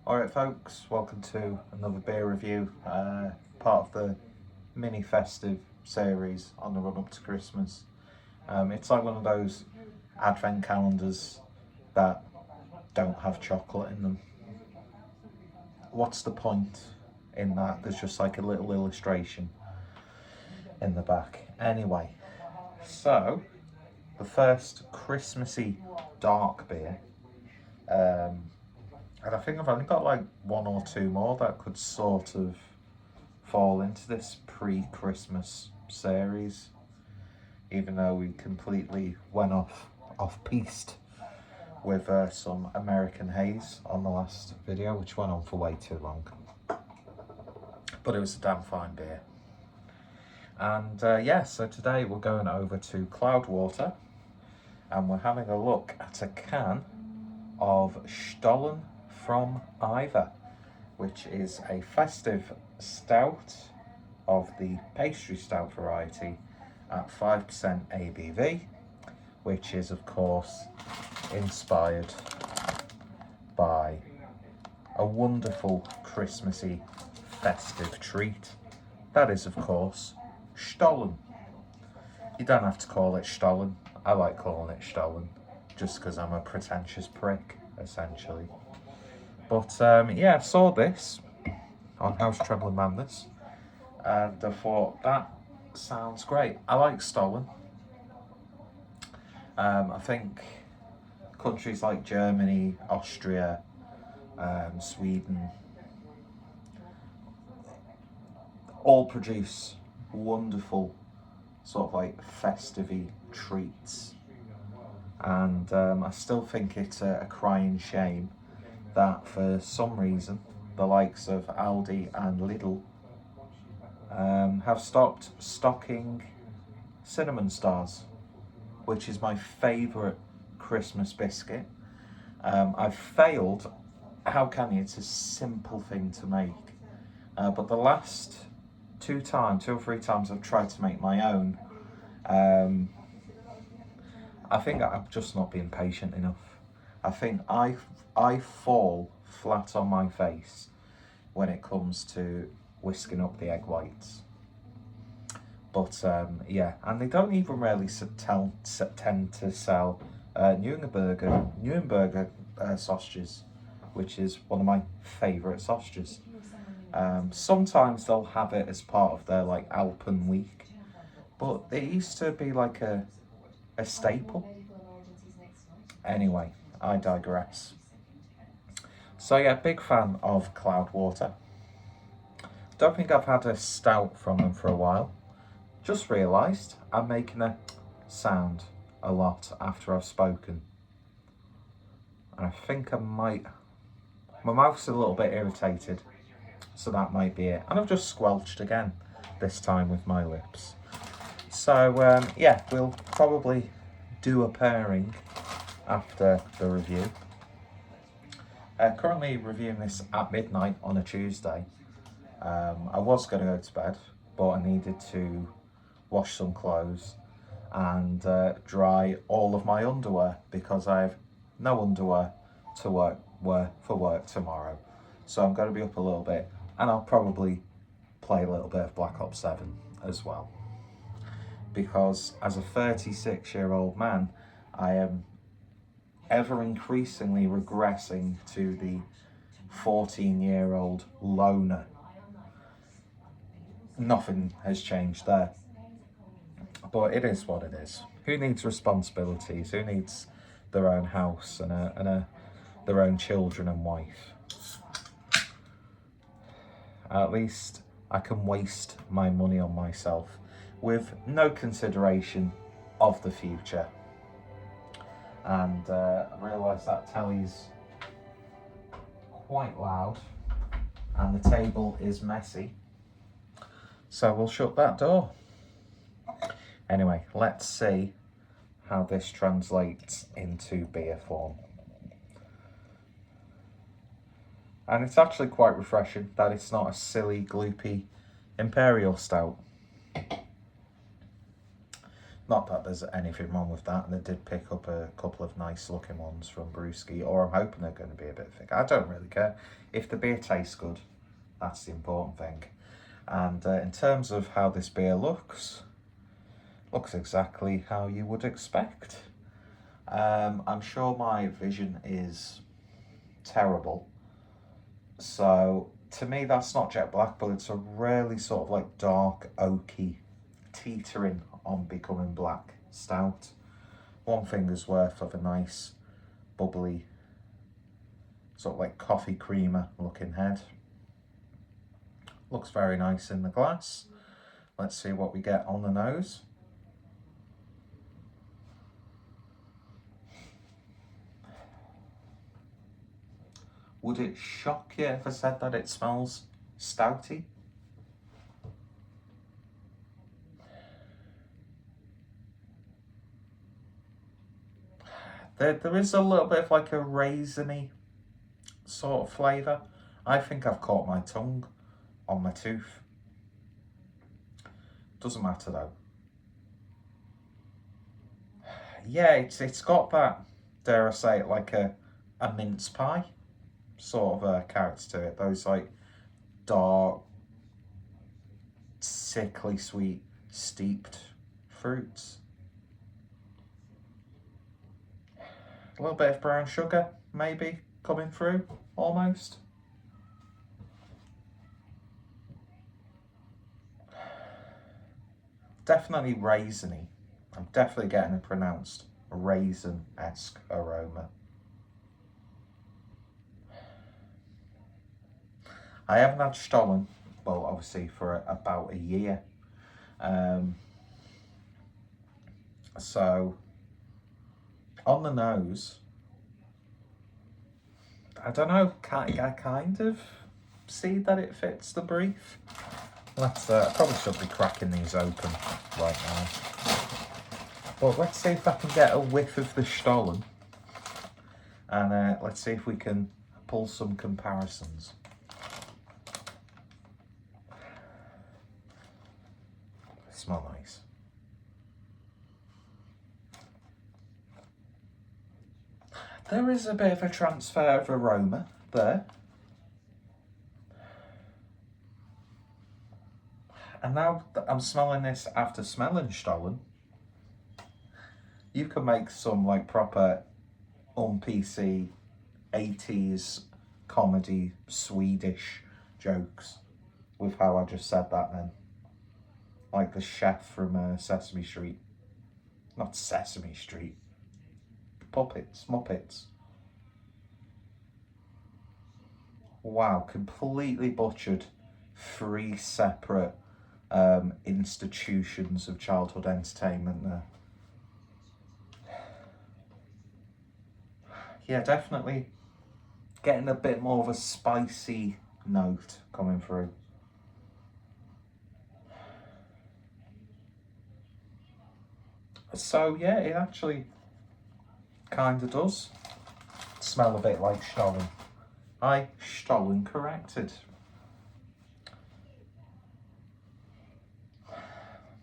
Alright folks, welcome to another beer review, part of the mini festive series on the run up to Christmas. It's like one of those advent calendars that don't have chocolate in them. What's the point in that? There's just like a little illustration in the back. Anyway, so the first Christmassy dark beer, and I think I've only got like one or two more that could sort of fall into this pre-Christmas series, even though we completely went off-piste with some American haze on the last video, which went on for way too long. But it was a damn fine beer. And yeah, so today we're going over to Cloudwater and we're having a look at a can of Stollen from Ivor, which is a festive stout of the pastry stout variety at 5% ABV, which is of course inspired by a wonderful Christmassy festive treat. That is of course Stollen. You don't have to call it Stollen. I like calling it Stollen just because I'm a pretentious prick, essentially. But yeah, I saw this on House Treble and Madness and I thought that sounds great. I like Stollen. I think countries like Germany, Austria, Sweden all produce wonderful sort of like festive-y treats, and I still think it's a crying shame that for some reason the likes of Aldi and Lidl have stopped stocking cinnamon stars, which is my favourite Christmas biscuit. I've failed. How can you? It's a simple thing to make, but the last two or three times I've tried to make my own, I think I've just not been patient enough. I think I fall flat on my face when it comes to whisking up the egg whites. But yeah, and they don't even really tend to sell Nuremberger sausages, which is one of my favourite sausages. Sometimes they'll have it as part of their like Alpen week, but it used to be like a staple. Anyway, I digress. So yeah, big fan of Cloudwater. Don't think I've had a stout from them for a while. Just realised I'm making a sound a lot after I've spoken. And I think I might... My mouth's a little bit irritated, so that might be it. And I've just squelched again, this time with my lips. So yeah, we'll probably do a pairing after the review. Currently reviewing this at midnight on a Tuesday. I was going to go to bed, but I needed to wash some clothes and dry all of my underwear because I have no underwear to wear for work tomorrow. So I'm going to be up a little bit, and I'll probably play a little bit of Black Ops 7 as well. Because as a 36-year-old man, I am ever increasingly regressing to the 14-year-old loner. Nothing has changed there. But it is what it is. Who needs responsibilities? Who needs their own house and their own children and wife? At least I can waste my money on myself with no consideration of the future. And I realise that telly's quite loud and the table is messy. So we'll shut that door. Anyway, let's see how this translates into beer form. And it's actually quite refreshing that it's not a silly, gloopy Imperial Stout. Not that there's anything wrong with that, and I did pick up a couple of nice looking ones from Brewski, or I'm hoping they're going to be a bit thick. I don't really care. If the beer tastes good, that's the important thing. And in terms of how this beer looks exactly how you would expect. I'm sure my vision is terrible, so to me that's not jet black, but it's a really sort of like dark oaky, teetering on becoming black stout. One finger's worth of a nice bubbly sort of like coffee creamer looking head. Looks very nice in the glass. Let's see what we get on the nose. Would it shock you if I said that it smells stouty? There is a little bit of like a raisiny sort of flavour. I think I've caught my tongue on my tooth. Doesn't matter though. Yeah, it's got that, dare I say it, like a mince pie sort of a character to it. Those like dark, sickly sweet, steeped fruits. A little bit of brown sugar, maybe, coming through, almost. Definitely raisiny. I'm definitely getting a pronounced raisin-esque aroma. I haven't had Stollen, well, obviously for about a year. So, on the nose, I don't know, I kind of see that it fits the brief. Let's, I probably should be cracking these open right now. But let's see if I can get a whiff of the Stollen. And let's see if we can pull some comparisons. They smell nice. There is a bit of a transfer of aroma there. And now that I'm smelling this after smelling Stollen, you can make some like proper un-PC 80s comedy Swedish jokes with how I just said that then. Like the chef from Sesame Street. Not Sesame Street. Muppets. Wow, completely butchered 3 separate institutions of childhood entertainment there. Yeah, definitely getting a bit more of a spicy note coming through. So yeah, it actually kind of does smell a bit like Stollen. I Stollen corrected.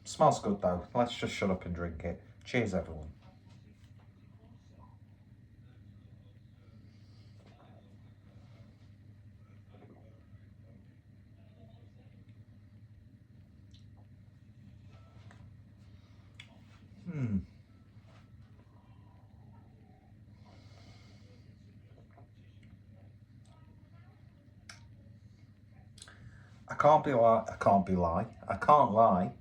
Smells good though. Let's just shut up and drink it. Cheers everyone. I can't lie.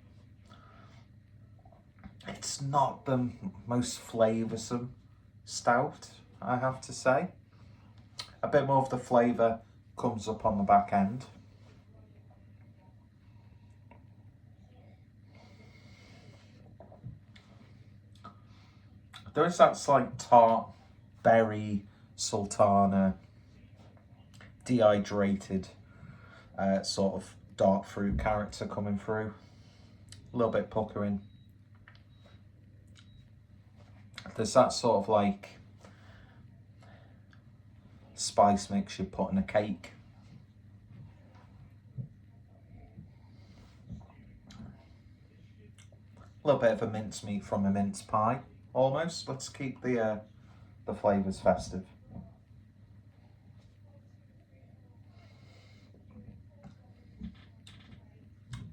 It's not the most flavoursome stout, I have to say. A bit more of the flavour comes up on the back end. There is that slight tart, berry, sultana, dehydrated sort of dark fruit character coming through. A little bit puckering. There's that sort of like spice mix you put in a cake. A little bit of a mincemeat from a mince pie, almost. Let's keep the flavours festive.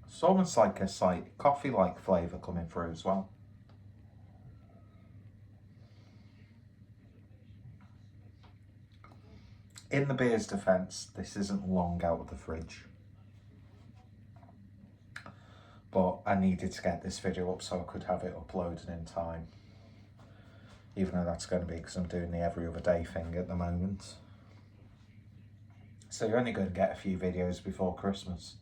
It's almost like a slight coffee-like flavour coming through as well. In the beer's defence, this isn't long out of the fridge. But I needed to get this video up so I could have it uploaded in time. Even though that's going to be because I'm doing the every other day thing at the moment. So you're only going to get a few videos before Christmas.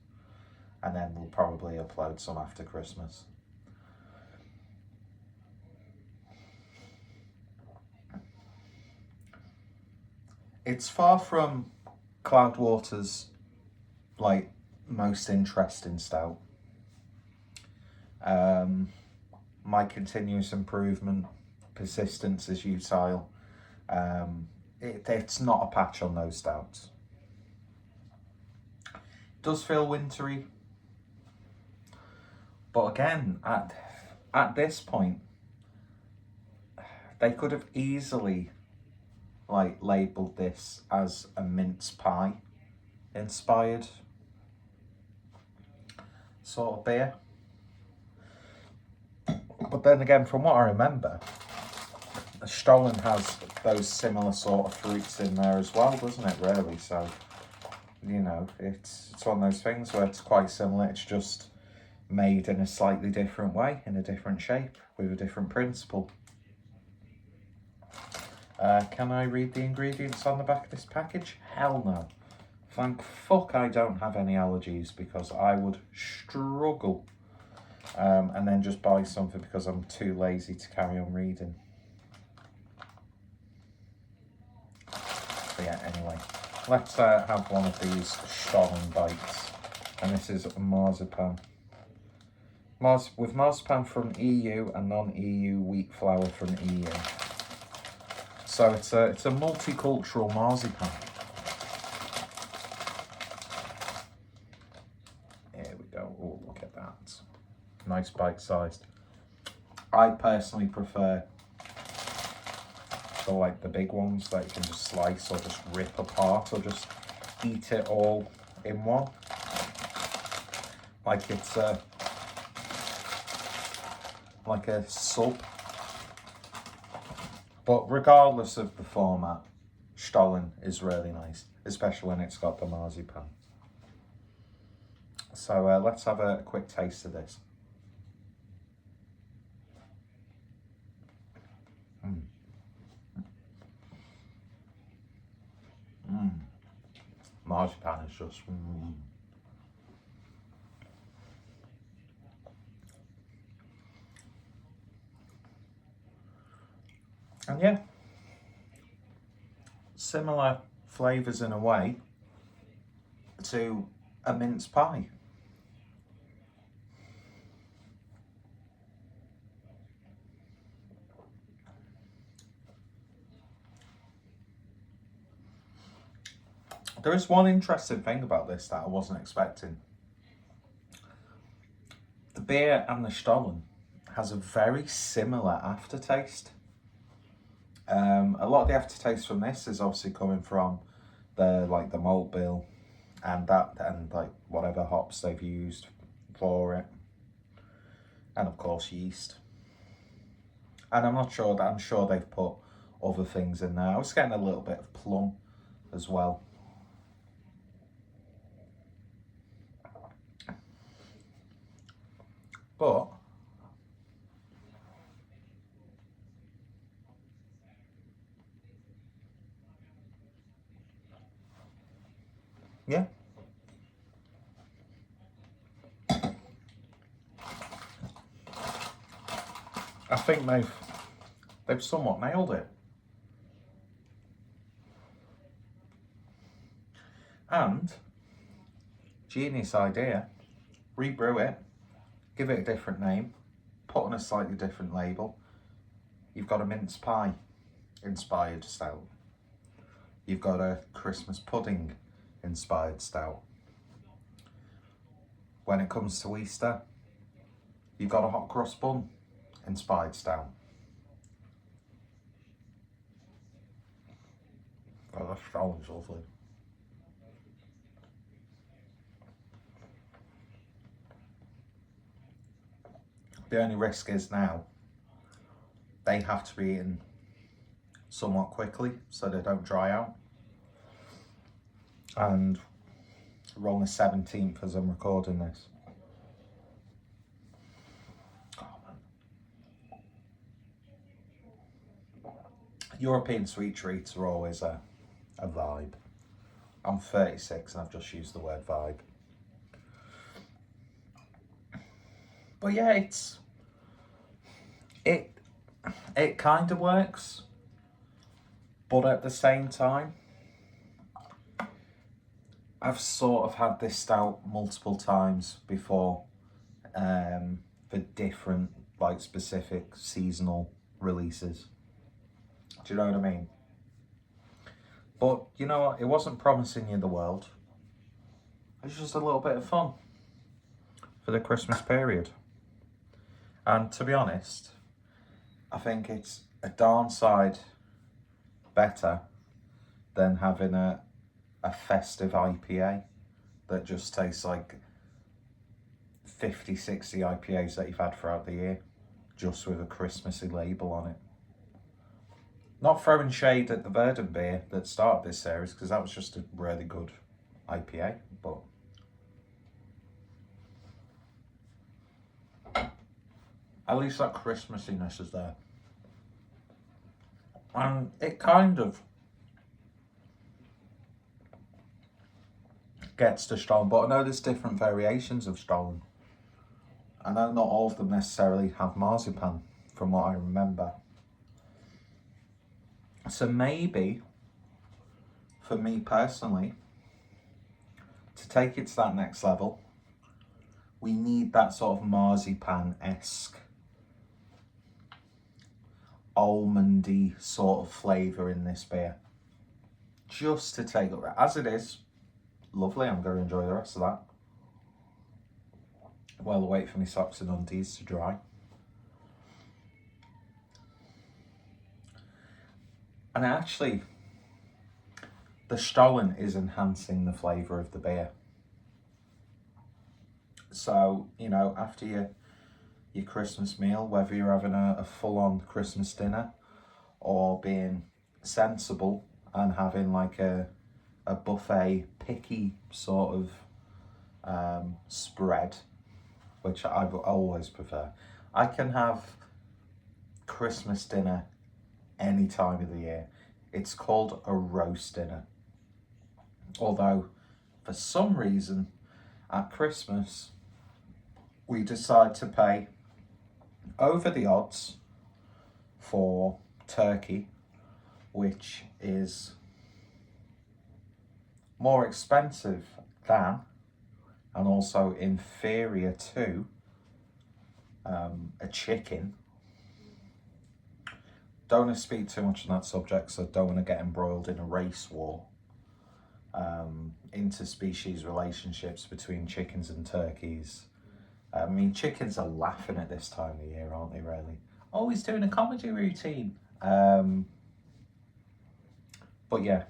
And then we'll probably upload some after Christmas. It's far from Cloudwater's like most interesting stout. My continuous improvement, persistence is utile. It's not a patch on those stouts. It does feel wintry, but again, at this point, they could have easily like labelled this as a mince pie inspired sort of beer. But then again, from what I remember, Stollen has those similar sort of fruits in there as well, doesn't it, really? So, you know, it's one of those things where it's quite similar, it's just made in a slightly different way, in a different shape, with a different principle. Can I read the ingredients on the back of this package? Hell no. Thank fuck I don't have any allergies, because I would struggle. And then just buy something because I'm too lazy to carry on reading. But yeah, anyway, let's have one of these Stollen bites. And this is marzipan. With marzipan from EU and non-EU wheat flour from EU. So it's a multicultural marzipan. Here we go. Oh, look at that. Nice bite-sized. I personally prefer the big ones that you can just slice or just rip apart or just eat it all in one. Like it's like a sub. But regardless of the format, Stollen is really nice, especially when it's got the marzipan. So let's have a quick taste of this. Marzipan is just And yeah, similar flavours in a way to a mince pie. There is one interesting thing about this that I wasn't expecting. The beer and the Stollen has a very similar aftertaste. A lot of the aftertaste from this is obviously coming from the malt bill and whatever hops they've used for it, and of course yeast. And I'm sure they've put other things in there. I was getting a little bit of plum as well. But yeah, I think they've somewhat nailed it. And genius idea, rebrew it, give it a different name, put on a slightly different label. You've got a mince pie inspired stout. You've got a Christmas pudding inspired stout. When it comes to Easter, you got a hot cross bun, inspired down. Oh, that sounds lovely. The only risk is now they have to be eaten somewhat quickly so they don't dry out. And we're on the 17th as I'm recording this. Oh, man. European sweet treats are always a vibe. I'm 36 and I've just used the word vibe. But yeah, it kind of works, but at the same time, I've sort of had this stout multiple times before, for different, like, specific seasonal releases. Do you know what I mean? But you know what? It wasn't promising you the world. It was just a little bit of fun for the Christmas period. And to be honest, I think it's a darn side better than having a festive IPA that just tastes like 50, 60 IPAs that you've had throughout the year, just with a Christmassy label on it. Not throwing shade at the Verdant beer that started this series, because that was just a really good IPA, but at least that Christmassiness is there. And it kind of gets to Stollen, but I know there's different variations of Stollen. I know not all of them necessarily have marzipan, from what I remember. So maybe, for me personally, to take it to that next level, we need that sort of marzipan-esque, almondy sort of flavour in this beer. Just to take it, as it is, lovely, I'm going to enjoy the rest of that. While I wait for my socks and undies to dry. And actually, the Stollen is enhancing the flavour of the beer. So, you know, after your Christmas meal, whether you're having a full-on Christmas dinner or being sensible and having like a buffet picky sort of spread, which I always prefer. I can have Christmas dinner any time of the year. It's called a roast dinner. Although, for some reason, at Christmas, we decide to pay over the odds for turkey, which is more expensive than, and also inferior to, a chicken. Don't want to speak too much on that subject, so I don't want to get embroiled in a race war, interspecies relationships between chickens and turkeys. I mean, chickens are laughing at this time of year, aren't they, really? Oh, he's doing a comedy routine. But yeah,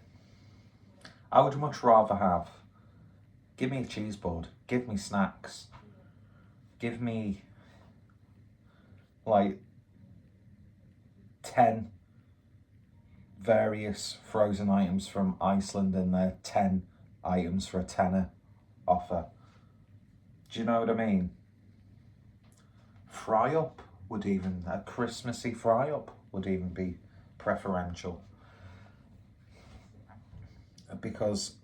I would much rather have, give me a cheese board, give me snacks, give me like 10 various frozen items from Iceland and their 10 items for a tenner offer. Do you know what I mean? Fry up would even, a Christmassy fry up would even be preferential. Because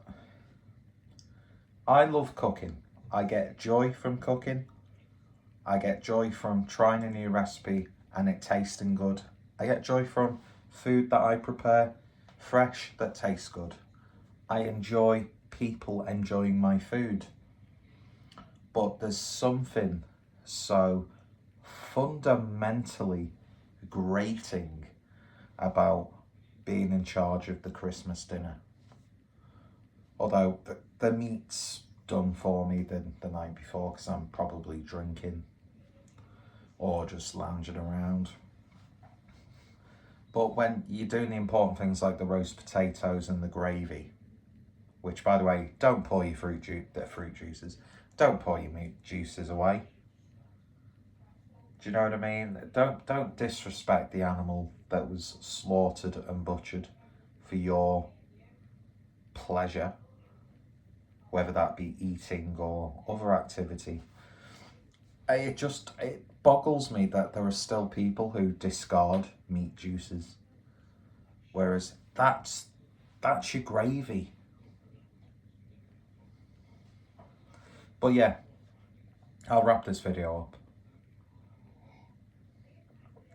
I love cooking. I get joy from cooking. I get joy from trying a new recipe and it tasting good. I get joy from food that I prepare fresh that tastes good. I enjoy people enjoying my food. But there's something so fundamentally grating about being in charge of the Christmas dinner. Although the meat's done for me the night before because I'm probably drinking. or just lounging around. But when you're doing the important things like the roast potatoes and the gravy, which, by the way, don't pour your fruit juices, don't pour your meat juices away. Do you know what I mean? Don't disrespect the animal that was slaughtered and butchered for your pleasure, whether that be eating or other activity. It boggles me that there are still people who discard meat juices, whereas that's your gravy. But yeah, I'll wrap this video up.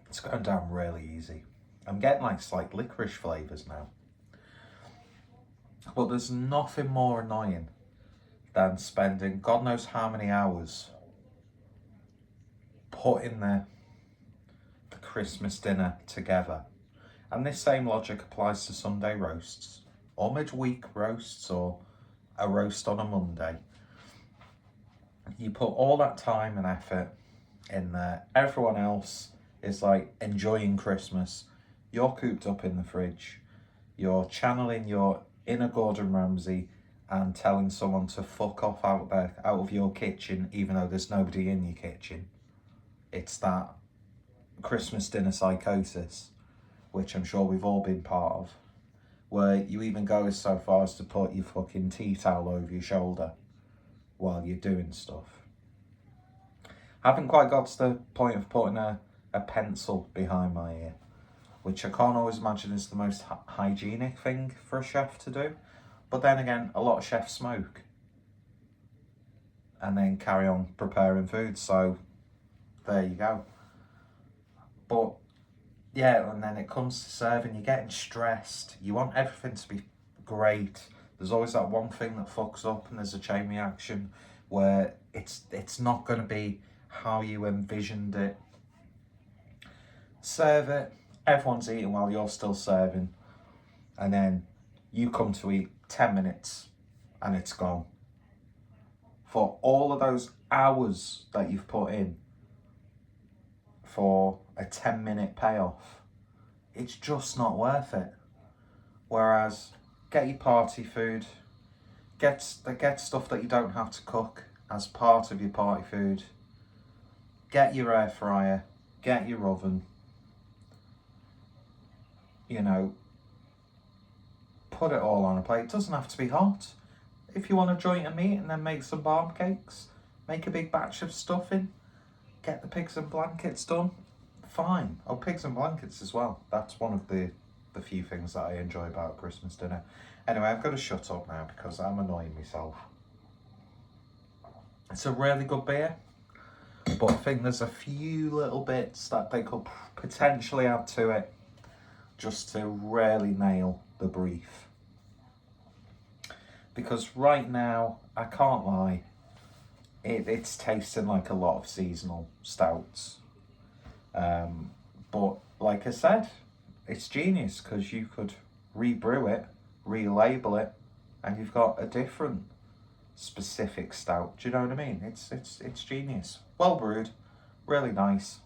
It's going down really easy. I'm getting like slight licorice flavours now. But there's nothing more annoying than spending God knows how many hours putting the Christmas dinner together. And this same logic applies to Sunday roasts, or midweek roasts, or a roast on a Monday. You put all that time and effort in there. Everyone else is like enjoying Christmas. You're cooped up in the fridge. You're channeling your inner Gordon Ramsay and telling someone to fuck off out of your kitchen, even though there's nobody in your kitchen. It's that Christmas dinner psychosis, which I'm sure we've all been part of, where you even go so far as to put your fucking tea towel over your shoulder while you're doing stuff. Haven't quite got to the point of putting a pencil behind my ear, which I can't always imagine is the most hygienic thing for a chef to do. But then again, a lot of chefs smoke and then carry on preparing food, so there you go. But yeah, and then it comes to serving, you're getting stressed, you want everything to be great. There's always that one thing that fucks up and there's a chain reaction where it's not going to be how you envisioned it. Serve it, everyone's eating while you're still serving, and then you come to eat 10 minutes and it's gone. For all of those hours that you've put in for a 10-minute payoff, it's just not worth it. Whereas, get your party food, get stuff that you don't have to cook as part of your party food, get your air fryer, get your oven, you know, put it all on a plate. It doesn't have to be hot. If you want a joint of meat and then make some barm cakes, make a big batch of stuffing, get the pigs and blankets done, fine. Oh, pigs and blankets as well. That's one of the few things that I enjoy about Christmas dinner. Anyway, I've got to shut up now because I'm annoying myself. It's a really good beer, but I think there's a few little bits that they could potentially add to it just to really nail the brief. Because right now, I can't lie, it's tasting like a lot of seasonal stouts. But like I said, it's genius because you could rebrew it, relabel it, and you've got a different specific stout. Do you know what I mean? It's genius. Well brewed, really nice.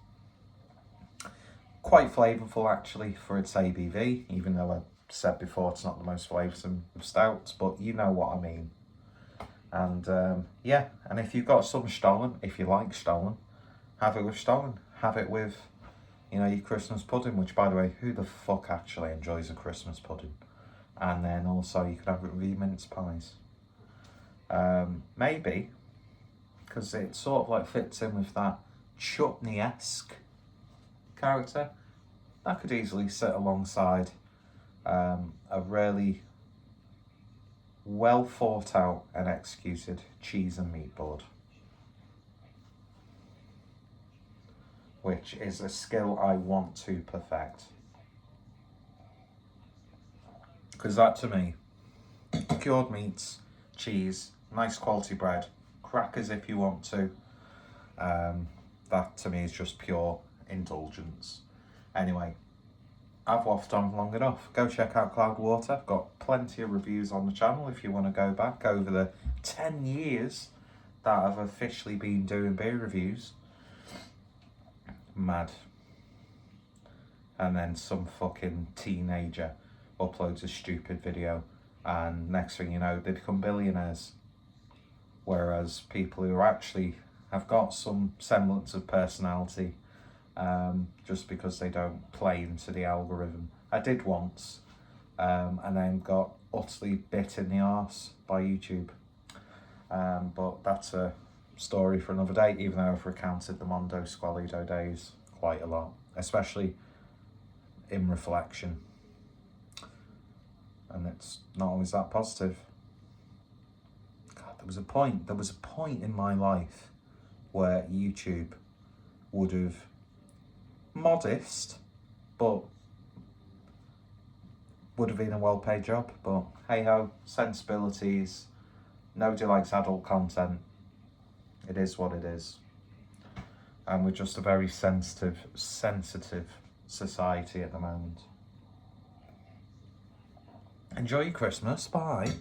Quite flavourful actually for its ABV, even though I said before it's not the most flavoursome of stouts, but you know what I mean. And yeah, and if you've got some Stollen, if you like Stollen, have it with Stollen. Have it with, you know, your Christmas pudding, which, by the way, who the fuck actually enjoys a Christmas pudding? And then also you can have it with your mince pies. Maybe, because it sort of like fits in with that chutney-esque character, that could easily sit alongside a really well thought out and executed cheese and meat board, which is a skill I want to perfect. Because that to me, cured meats, cheese, nice quality bread, crackers if you want to, that to me is just pure indulgence. Anyway, I've waffled on long enough. Go check out Cloudwater. I've got plenty of reviews on the channel if you want to go back over the 10 years that I've officially been doing beer reviews. mad. And then some fucking teenager uploads a stupid video, and next thing you know, they become billionaires. Whereas people who actually have got some semblance of personality, just because they don't play into the algorithm. I did once, and then got utterly bit in the arse by YouTube. But that's a story for another day, even though I've recounted the Mondo Squalido days quite a lot, especially in reflection. And it's not always that positive. God, there was a point in my life where YouTube would have, modest, but would have been a well-paid job. But hey ho, sensibilities. Nobody likes adult content. It is what it is. And we're just a very sensitive society at the moment. Enjoy your Christmas. Bye.